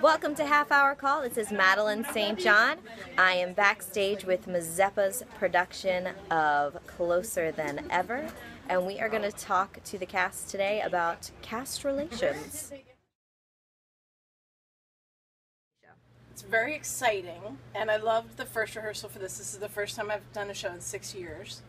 Welcome to Half Hour Call. This is Madalyn St. John. I am backstage with Mazeppa's production of Closer Than Ever, and we are going to talk to the cast today about cast relations. It's very exciting, and I loved the first rehearsal for this. This is the first time I've done a show in 6 years,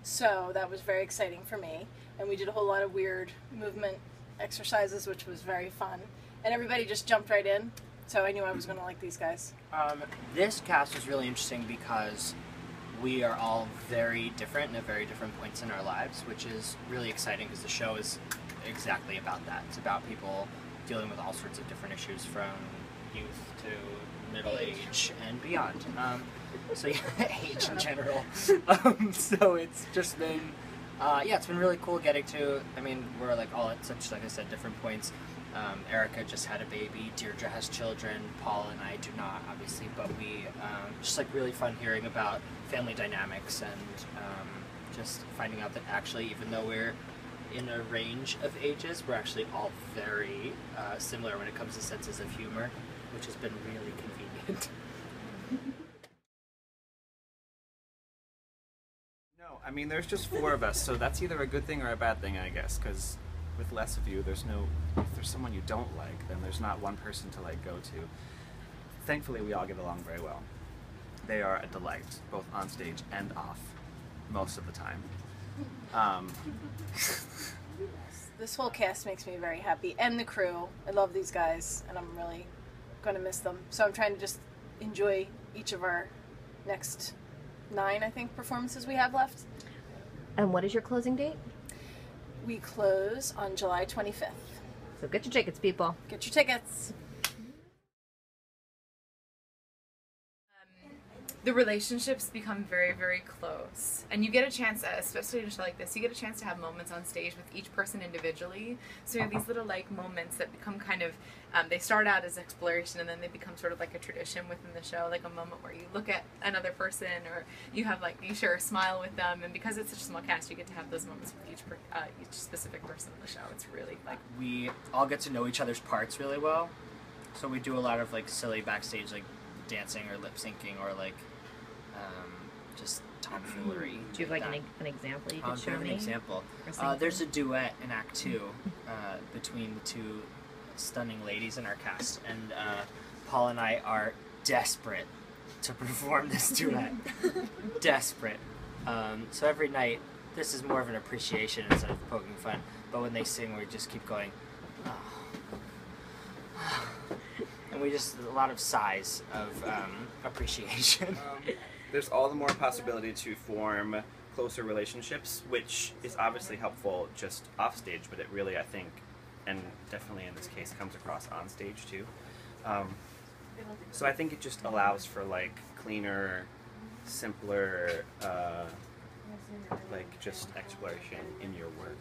so that was very exciting for me. And we did a whole lot of weird movement exercises, which was very fun. And everybody just jumped right in, so I knew I was going to like these guys. This cast was really interesting because we are all very different and at very different points in our lives, which is really exciting because the show is exactly about that. It's about people dealing with all sorts of different issues from youth to middle age and beyond. So yeah, age in general. So it's just been, yeah, it's been really cool getting to, I mean, we're like all at such, like I said, different points. Erica just had a baby, Deirdre has children, Paul and I do not, obviously, but we, just like really fun hearing about family dynamics and just finding out that actually, even though we're in a range of ages, we're actually all very similar when it comes to senses of humor, which has been really convenient. No, I mean, there's just 4 of us, so that's either a good thing or a bad thing, I guess, because with less of you, if there's someone you don't like, then there's not one person to like go to. Thankfully, we all get along very well. They are a delight, both on stage and off, most of the time. This whole cast makes me very happy, and the crew. I love these guys, and I'm really going to miss them. So I'm trying to just enjoy each of our next 9, I think, performances we have left. And what is your closing date? We close on July 25th. So get your tickets, people. Get your tickets. The relationships become very, very close. And you get a chance, especially in a show like this, you get a chance to have moments on stage with each person individually. So you have these little like moments that become kind of, they start out as exploration and then they become sort of like a tradition within the show, like a moment where you look at another person or you have like, you share a smile with them. And because it's such a small cast, you get to have those moments with each specific person in the show. It's really like... We all get to know each other's parts really well. So we do a lot of like silly backstage like dancing or lip syncing or like just tomfoolery. Do you have like an example you could show me? An example. There's a duet in Act 2 between the 2 stunning ladies in our cast, and Paul and I are desperate to perform this duet. Desperate. So every night, this is more of an appreciation instead of poking fun, but when they sing, we just keep going, oh. And we just, a lot of sighs of appreciation. There's all the more possibility to form closer relationships, which is obviously helpful just off stage, but it really, I think, and definitely in this case, comes across on stage too. So I think it just allows for like cleaner, simpler, like just exploration in your work.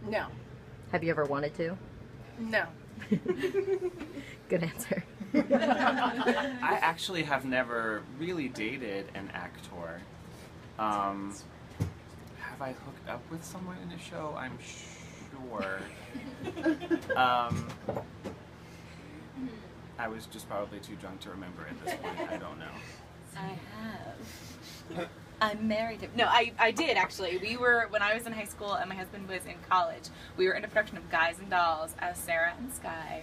No. Have you ever wanted to? No. Good answer. I actually have never really dated an actor. Have I hooked up with someone in a show? I'm sure. I was just probably too drunk to remember at this point. I don't know. I have. I'm married to... No, I did actually. We were, when I was in high school and my husband was in college, we were in a production of Guys and Dolls as Sarah and Sky.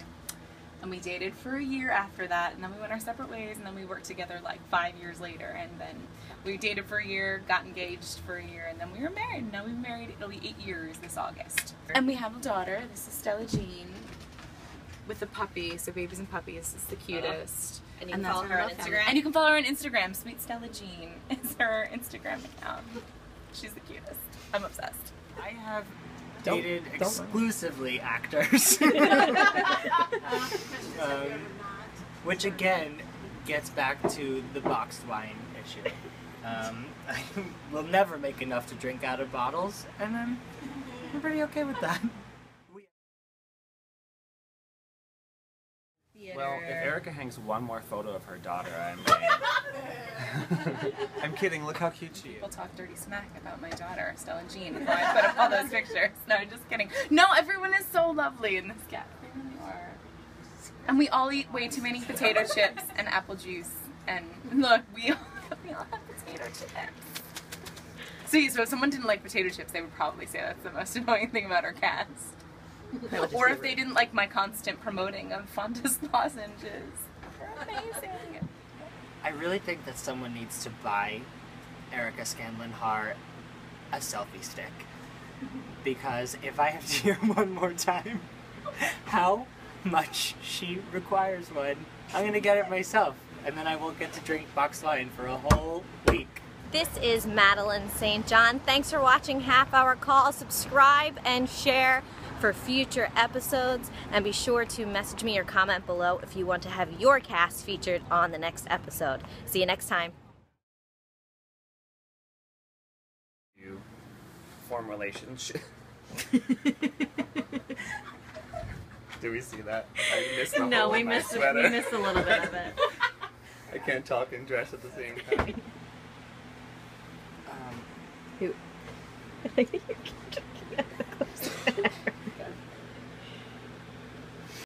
And we dated for a year after that, and then we went our separate ways, and then we worked together like 5 years later, and then we dated for a year, got engaged for a year, and then we were married. Now we've been married, it'll be 8 years this August. And we have a daughter. This is Stella Jean with a puppy, so Babies and Puppies is the cutest. And you can follow her on Instagram? And you can follow her on Instagram. Sweet Stella Jean is her Instagram account. She's the cutest. I'm obsessed. I have dated exclusively actors. Which again gets back to the boxed wine issue. I will never make enough to drink out of bottles, and I'm pretty okay with that. Well, if Erica hangs one more photo of her daughter, I'm I'm kidding. Look how cute she is. People talk dirty smack about my daughter, Stella Jean, before I put up all those pictures. No, just kidding. No, everyone is so lovely in this cast. They really are. And we all eat way too many potato chips and apple juice. And look, we all have potato chips. See, so if someone didn't like potato chips, they would probably say that's the most annoying thing about our cast. Or if they didn't like my constant promoting of Fonda's lozenges. They're amazing. I really think that someone needs to buy Erica Scanlon-Har a selfie stick. Because if I have to hear one more time how much she requires one, I'm going to get it myself. And then I won't get to drink box wine for a whole week. This is Madalyn St. John. Thanks for watching Half Hour Call. Subscribe and share for future episodes, and be sure to message me or comment below if you want to have your cast featured on the next episode. See you next time. You form relationship. Do we see that? I missed the No, whole we my missed sweater. we missed a little bit of it. I can't talk and dress at the same time. Who?